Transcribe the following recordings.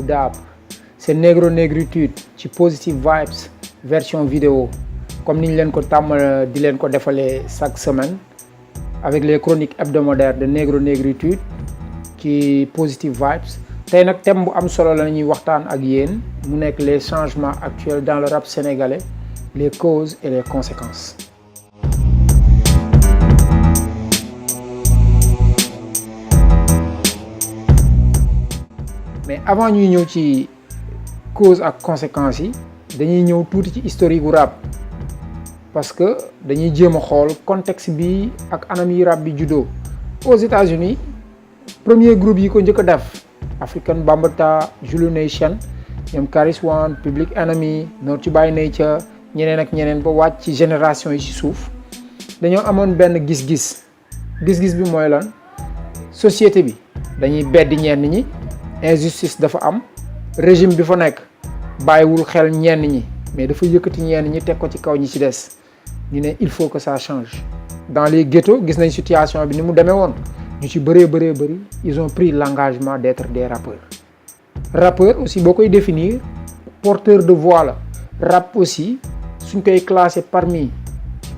Dap c'est Negro Négritude ci Positive Vibes version vidéo comme niñ leen ko tàmm di leen ko defalee chaque semaine avec les chroniques hebdomadaires de Negro Négritude ci Positive Vibes. tey nag thème bu am solo la ñuy waxtaan ak yéen mu nekk les changements actuels dans le rap sénégalais, les causes et les conséquences. mais avant ñuy ñëw ci cause ak conséquences yi dañuy ñëw tuuti ci historique gu rap parce que dañuy jéem a xool contexte bi ak anam yi rap bi juddoo. aux États-Unis premier groupe yi ko njëkk a def African Bambaataa, Zulu Nation, ñoom Karis One, Public Enemy, Naughty by Nature, ñeneen ak ñeneen ba wàcc ci génération yi ci suuf dañoo amoon benn gis-gis bi mooy lan société bi dañuy beddi ñenn ñi. injustice dafa am régime bi fa nekk bàyyiwul xel ñenn ñi mais dafa yëkkati ñenn ñi teg ko ci kaw ñi ci des ñu ne il faut que ça change. dans les ghettos gis nañ situation bi ni mu demee woon ñu ci bëri ils ont pris l'engagement d'être des rappeurs aussi boo koy définir porteur de voix la. rap aussi suñ koy classer parmi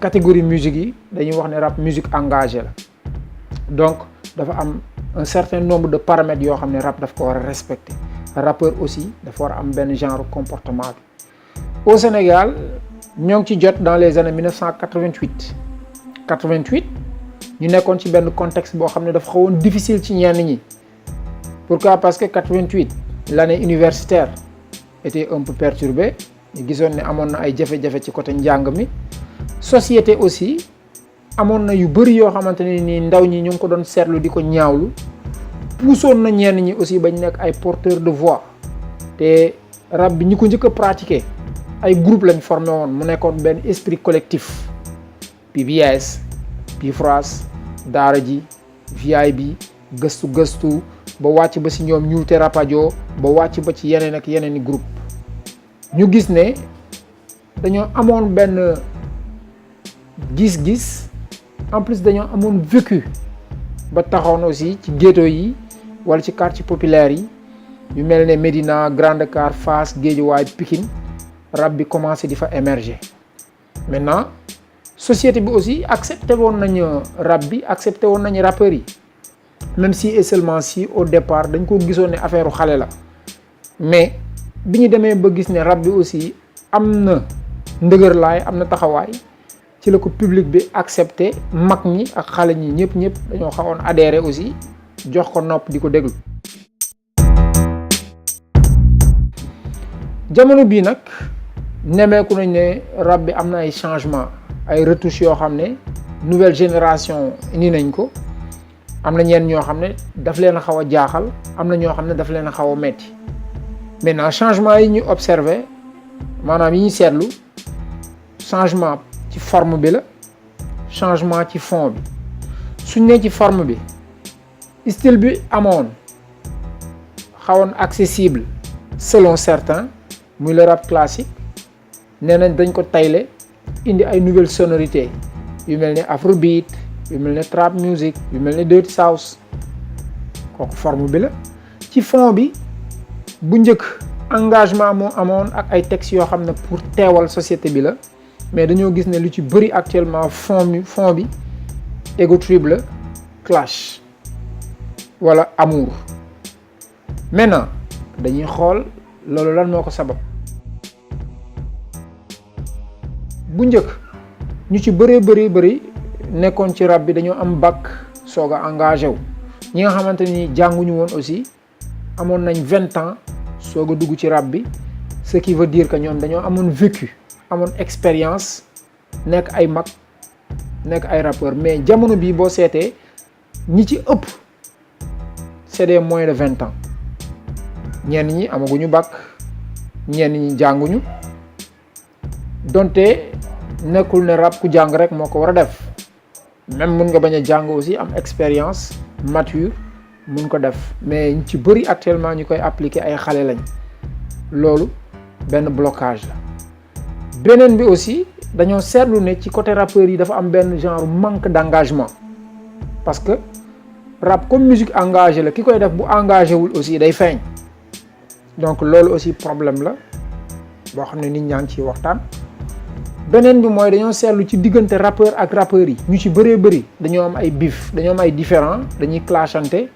catégorie musique yi dañuy wax ne rap musique engagée la donc dafa am un certain nombre de paramètres yoo xam ne rap daf ko war a respecter. rappeur aussi dafa war a am benn genre comportement bi. au Sénégal ñoo ngi ci jot dans les années 1988 ñu nekkoon ci benn contexte boo xam ne dafa xawoon difficile ci ñenn ñi. pourquoi? parce que 88 l'année universitaire était un peu perturbée ñu gisoon ne amoon na ay jafe-jafe ci côté njàng mi. société aussi amoon na yu bëri yoo xamante ne ni ndaw ñi ñu ngi ko doon seetlu di ko ñaawlu puusoon na ñenn ñi aussi bañ nekk ay porteurs de voix te rap bi ñi ko njëkk a pratiquer ay groupe lañ formé woon mu nekkoon benn esprit collectif. PBS, Pifras, Daara J, VIB, gëstu ba wàcc ba ci ñoom Ñuute Rapadio ba wàcc ba ci yeneen ak yeneen i groupe ñu gis ne dañoo amoon benn gis-gis en plus dañoo amoon vécu ba taxoon aussi ci ghetto yi wala ci quartier populaire yi yu mel ne Médina, Grand Dakar, Fass, Guédiawaye, Pikine rap bi commencé di fa émerger. maintenant société bi aussi accepté woon nañu rap bi accepté woon nañu rappeurs yi même si et seulement si au départ dañ ko gisoon ne affaire xale la mais bi ñu demee ba gis ne rap bi aussi am na ndëgërlaay am na taxawaay ci la ko public bi accepté mag ñi ak xale ñi ñëpp dañoo xawoon adhéré aussi jox ko nopp di ko déglu. jamono bii nag nemeeku nañ ne rap bi am na ay changement ay retouches yoo xam ne nouvelle génération indi nañ ko am na ñenn ñoo xam ne daf leen a xaw a jaaxal am na ñoo xam ne daf leen a xaw a metti. maintenant changement yi ñu observé maanaam yi ñu seetlu changement ci forme bi la changement ci fond bi. suñ ne ci forme bi style bi amoon xawoon accessible selon certains muy le rap classique nee nañ dañ ko tayle indi ay nouvelles sonorités yu mel ne afrobeat yu mel ne trap music yu mel ne dirty south kooku forme bi la. ci fond bi bu njëkk engagement moo amoon ak ay textes yoo xam ne pour teewal société bi la mais dañoo gis ne lu ci bëri actuellement fond bi ego trip la, clash wala amour. maintenant dañuy xool loolu lan moo ko sabab. bu njëkk ñu ci bëri nekkoon ci rap bi dañoo am bac soog a engagé wu ñi nga xamante ni jànguñu woon aussi amoon nañ 20 ans soog a dugg ci rap bi ce qui veut dire que ñoom dañoo amoon vécu amoon expérience nekk ay mag nekk ay rappeurs mais jamono bii boo seetee ñi ci ëpp c'est des moins de 20 ans ñenn ñi amaguñu bac ñenn ñi jànguñu donte nekkul ne rap ku jàng rek moo ko war a def même mun nga bañ a jàng aussi am expérience mature mun ko def mais ñu ci bëri actuellement ñu koy appliquer ay xale lañ loolu benn blocage la. beneen bi aussi dañoo seetlu ne ci côté rappeurs yi dafa am benn genre manque d'engagement parce que rap comme musique engagée la ki koy def bu engagé wul aussi day feeñ donc loolu aussi problème la boo xam ne nit ñaa ngi ciy waxtaan. beneen bi mooy dañoo seetlu ci diggante rappeur ak rappeurs yi ñu ci bëree bëri dañoo am ay bif, dañoo am ay différends, dañuy clashante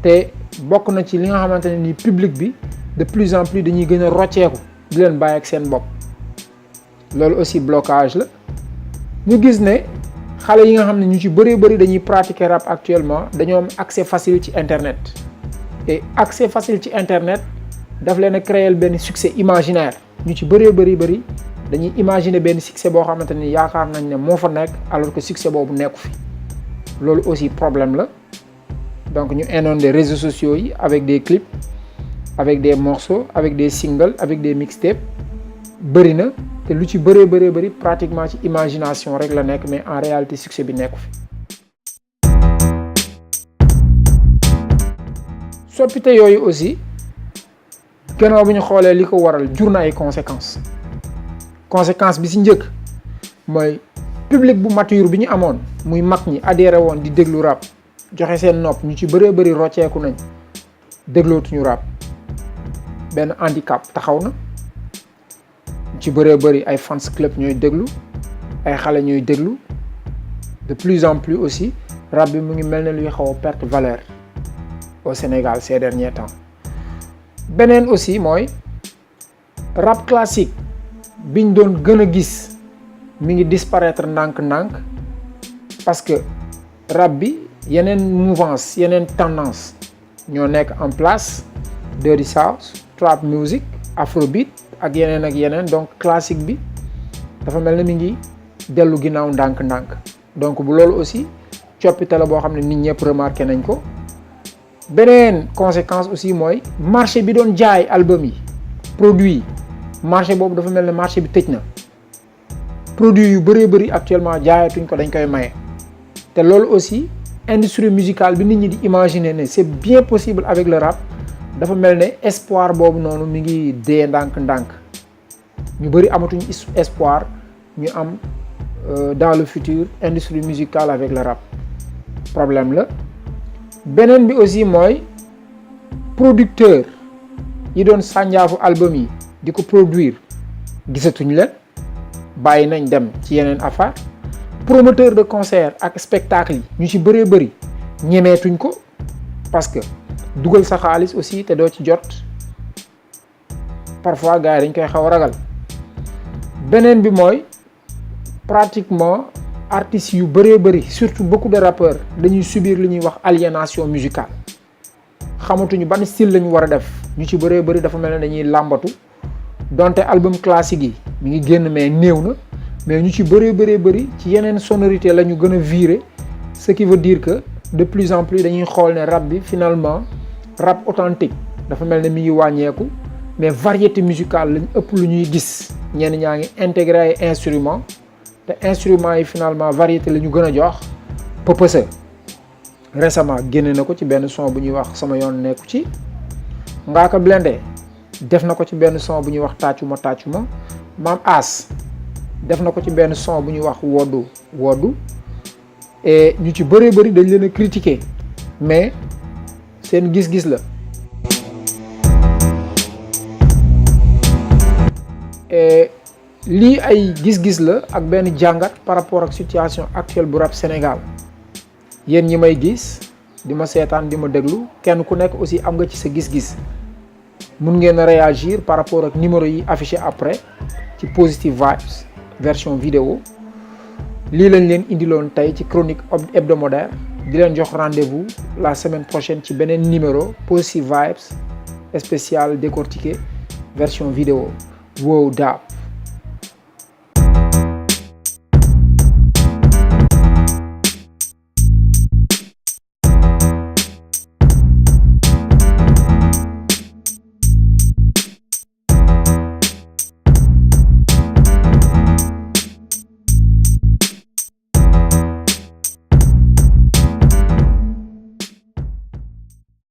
te bokk na ci li nga xamante ne ni public bi de plus en plus dañuy gën a rocceeku di leen bàyyi ak seen bopp. loolu aussi blocage la. ñu gis ne xale yi nga xam ne ñu ci bëree bëri dañuy pratiquer rap actuellement dañoo am accès facile ci internet et accès facile ci internet daf leen a créer benn succès imaginaire. ñu ci bëree bëri dañuy imaginer benn succès boo xamante ni yaakaar nañ ne moo fa nekk alors que succès boobu nekku fi. loolu aussi problème la. donc ñu inonder réseaux sociaux yi avec des clips, avec des morceaux, avec des singles, avec des mixtapes bëri na te lu ci bëri pratiquement ci imagination rek la nekk mais en réalité succès bi nekku fi. soppite yooyu aussi gannaaw bi ñu xoolee li ko waral jur na ay conséquences bi ci njëkk mooy public bu mature bi ñu amoon muy mag ñi adhéré woon di déglu rap joxe seen nopp ñu ci bëri rocceeku nañ déglootuñu rap benn handicap taxaw na. ci bëri ay fans club ñooy déglu ay xale ñooy déglu de plus en plus aussi rap bi mu ngi mel ne luy xaw a perte valeur au Sénégal ces derniers temps. beneen aussi mooy rap classique biñ doon gën a gis mi ngi disparaître ndànk-ndànk parce que rap bi yeneen mouvance yeneen tendance ñoo nekk en place. dirty south, trap music, afrobeat ak yeneen donc classique bi dafa mel ne mi ngi dellu ginnaaw ndànk-ndànk. donc bu loolu aussi coppite la boo xam ne nit ñëpp remarqué nañ ko. beneen conséquence aussi mooy marché bi doon jaay album yi produit marché boobu dafa mel ne marché bi tëj na. produit yu bëri actuellement jaayatuñ ko dañ koy maye te loolu aussi industrie musicale bi nit ñi di imaginer ne c'est bien possible avec le rap dafa mel ne espoir boobu noonu mi ngi dee ndànk-ndànk ñu bëri amatuñ espoir ñu am dans le futur industrie musicale avec le rap problème la. beneen bi aussi mooy producteur yi doon sànjaafu album yi di ko produire gisatuñ leen bàyyi nañ dem ci yeneen affaire. promoteur de concert ak spectacle yi ñu ci bëri ñemeetuñ ko parce que dugal sa xaalis aussi te doo ci jot parfois gars yi dañ koy xaw a ragal. beneen bi mooy pratiquement artistes yu bëri surtout beaucoup de rappeurs dañuy subir li ñuy wax aliénation musicale xamatuñu ban style lañu war a def ñu ci bëri dafa mel ne dañuy làmbatu donte album classique yi mi ngi génn mais néew na mais ñu ci bëri ci yeneen sonorité la ñu gën a virer ce qui veut dire que de plus en plus dañuy xool ne rap bi finalement rap authentique dafa mel ne mi ngi wàññeeku mais variété musicale lañ ëpp lu ñuy gis ñenn ñaa ngi intégré ay instruments te instruments yi finalement variété la ñu gën a jox. Pëpësa récemment génne na ko ci benn son bu ñuy wax sama yoon nekku ci. Ngaaka Blindé def na ko ci benn son bu ñuy wax tàccu ma Maam As def na ko ci benn son bu ñuy wax woddu et ñu ci bëri dañ leen a critiquer mais seen gis-gis la. et lii ay gis-gis la ak benn jàngat par rapport ak situation actuelle bu rap Sénégal yéen ñi may gis di ma seetaan di ma déglu kenn ku nekk aussi am nga ci sa gis-gis mun ngeen a réagir par rapport ak numéro yi affiché après ci Positive Vibes version vidéo lii lañ leen indiloon tey ci chronique hebdomadaire di leen jox rendez-vous la semaine prochaine ci beneen numéro Positive Vibes spécial décortiqué version vidéo wow daap